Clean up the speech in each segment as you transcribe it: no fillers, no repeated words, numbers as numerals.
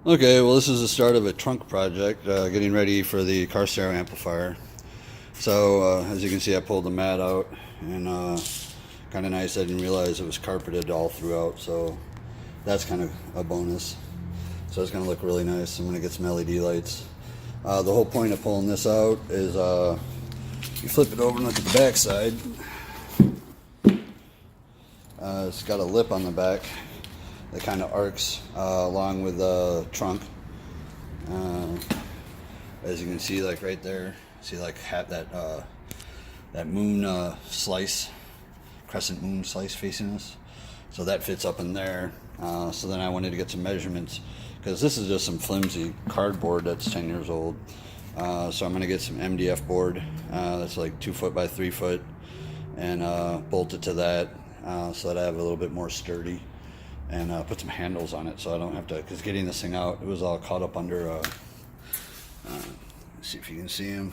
Okay, well this is the start of a trunk project, getting ready for the car stereo amplifier. So as you can see, I pulled the mat out, and kind of nice. I didn't realize it was carpeted all throughout, so that's kind of a bonus. So it's going to look really nice. I'm going to get some LED lights. The whole point of pulling this out is you flip it over and look at the back side. It's got a lip on the back that kind of arcs along with the trunk. As you can see, like right there, see like that moon slice, crescent moon slice facing us. So that fits up in there. So then I wanted to get some measurements because this is just some flimsy cardboard that's 10 years old. So I'm going to get some MDF board that's like 2 foot by 3 foot and bolt it to that so that I have a little bit more sturdy, and put some handles on it so I don't have to, because getting this thing out, it was all caught up under, let's see if you can see them.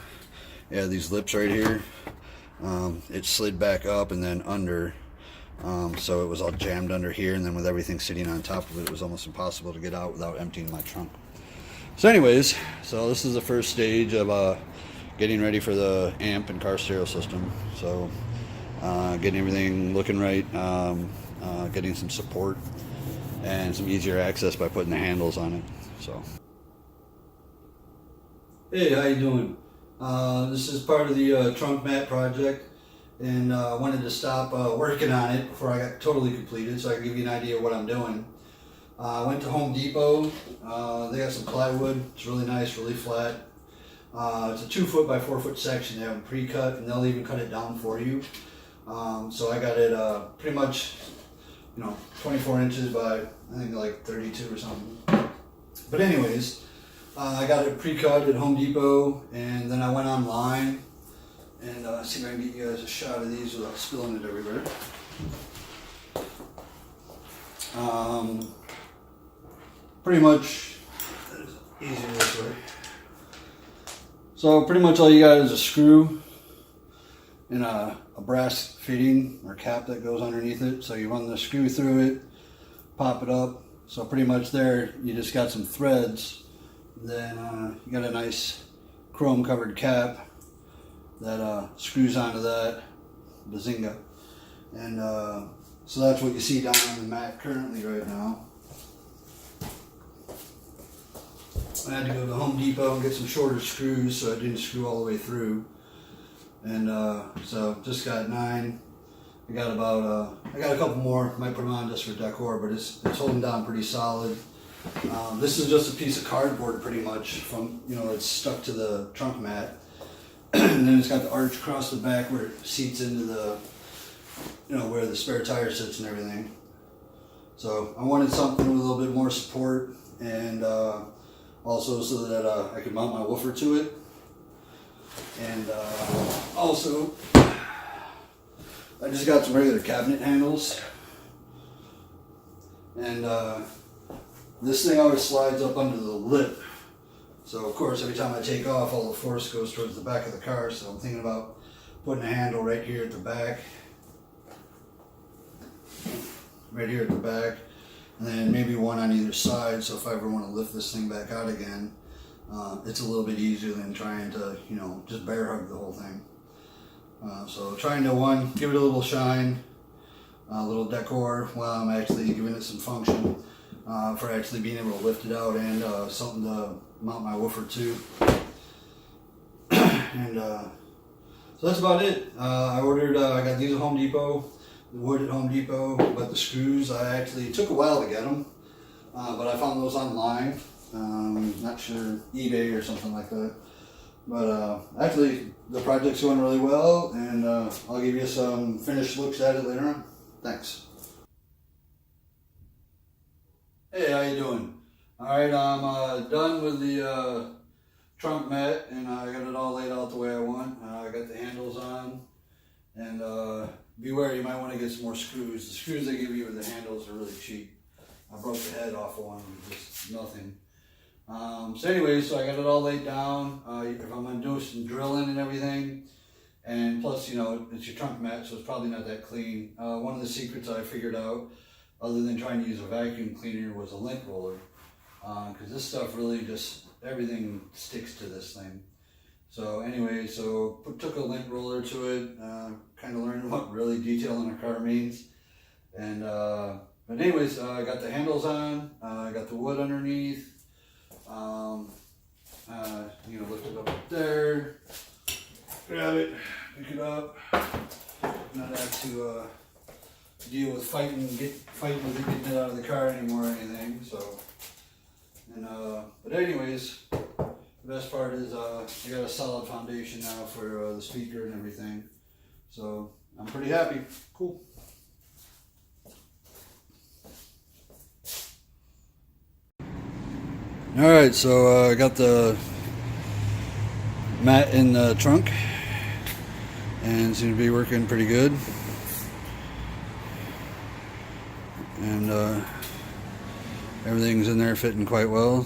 Yeah, these lips right here, it slid back up and then under, so it was all jammed under here, and then with everything sitting on top of it, it was almost impossible to get out without emptying my trunk. So anyways, so this is the first stage of getting ready for the amp and car stereo system. So getting everything looking right, getting some support and some easier access by putting the handles on it. So, hey, how you doing? This is part of the trunk mat project, and I wanted to stop working on it before I got totally completed so I can give you an idea of what I'm doing. I went to Home Depot. They got some plywood. It's really nice, really flat. It's a 2 foot by 4 foot section. They have them pre-cut, and they'll even cut it down for you. So I got it pretty much, 24 inches by, I think, like 32 or something. But anyways, I got it pre-cut at Home Depot, and then I went online and see if I can get you guys a shot of these without spilling it everywhere. Pretty much, that is easier this way. So pretty much all you got is a screw and a brass fitting or cap that goes underneath it. So you run the screw through it, pop it up. So pretty much there, you just got some threads. Then you got a nice chrome covered cap that screws onto that, bazinga. And so that's what you see down on the mat currently right now. I had to go to Home Depot and get some shorter screws so it didn't screw all the way through. And so just got 9. I got about I got a couple more. Might put them on just for decor, but it's holding down pretty solid. This is just a piece of cardboard, pretty much, from it's stuck to the trunk mat, and then it's got the arch across the back where it seats into the where the spare tire sits and everything. So I wanted something with a little bit more support, and also so that I could mount my woofer to it. And also, I just got some regular cabinet handles, and this thing always slides up under the lip. So of course, every time I take off, all the force goes towards the back of the car. So I'm thinking about putting a handle right here at the back, and then maybe one on either side. So if I ever want to lift this thing back out again, it's a little bit easier than trying to, just bear hug the whole thing. So trying to, give it a little shine, a little decor while I'm actually giving it some function for actually being able to lift it out, and something to mount my woofer to. And so that's about it. I got these at Home Depot, the wood at Home Depot, but the screws, it took a while to get them, but I found those online. Not sure, eBay or something like that. But actually, the project's going really well, and I'll give you some finished looks at it later on. Thanks. Hey, how you doing? All right, I'm done with the trunk mat, and I got it all laid out the way I want. I got the handles on, and beware, you might want to get some more screws. The screws they give you with the handles are really cheap. I broke the head off of one, just nothing. So anyway, so I got it all laid down. If I'm going to do some drilling and everything, and plus, it's your trunk mat, so it's probably not that clean. One of the secrets I figured out, other than trying to use a vacuum cleaner, was a lint roller. because this stuff really just, everything sticks to this thing. So anyway, took a lint roller to it, kind of learned what really detailing a car means. And but anyways, I got the handles on, I got the wood underneath, lift it up there, grab it, pick it up, not have to deal with fighting with it, getting it out of the car anymore or anything. So, and but anyways, the best part is I got a solid foundation now for the speaker and everything. So I'm pretty happy. Cool. All right, so I got the mat in the trunk and seems to be working pretty good. And everything's in there fitting quite well.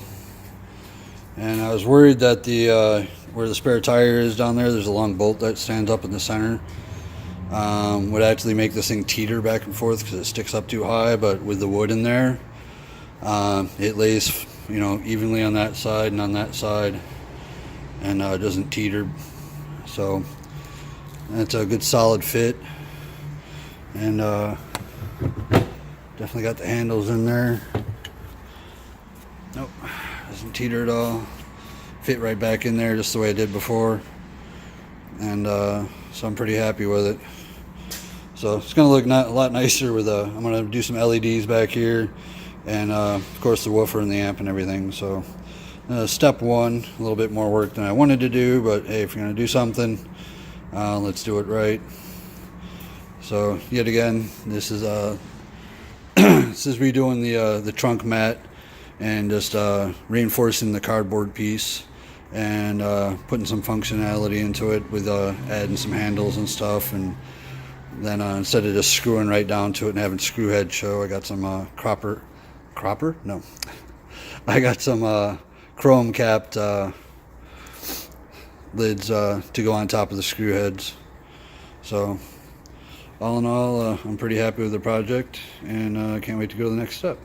And I was worried that the where the spare tire is down there, there's a long bolt that stands up in the center, would actually make this thing teeter back and forth because it sticks up too high. But with the wood in there, it lays evenly on that side and on that side, and doesn't teeter. So that's a good solid fit. And definitely got the handles in there. Nope, doesn't teeter at all. Fit right back in there just the way I did before. And so I'm pretty happy with it. So it's gonna look a lot nicer with I'm gonna do some LEDs back here, and of course the woofer and the amp and everything. So step one, a little bit more work than I wanted to do, but hey, if you're gonna do something, let's do it right. So yet again, this is this is redoing the trunk mat and just reinforcing the cardboard piece and putting some functionality into it with adding some handles and stuff. And then instead of just screwing right down to it and having screw head show, I got some I got some chrome capped lids to go on top of the screw heads. So all in all, I'm pretty happy with the project, and can't wait to go to the next step.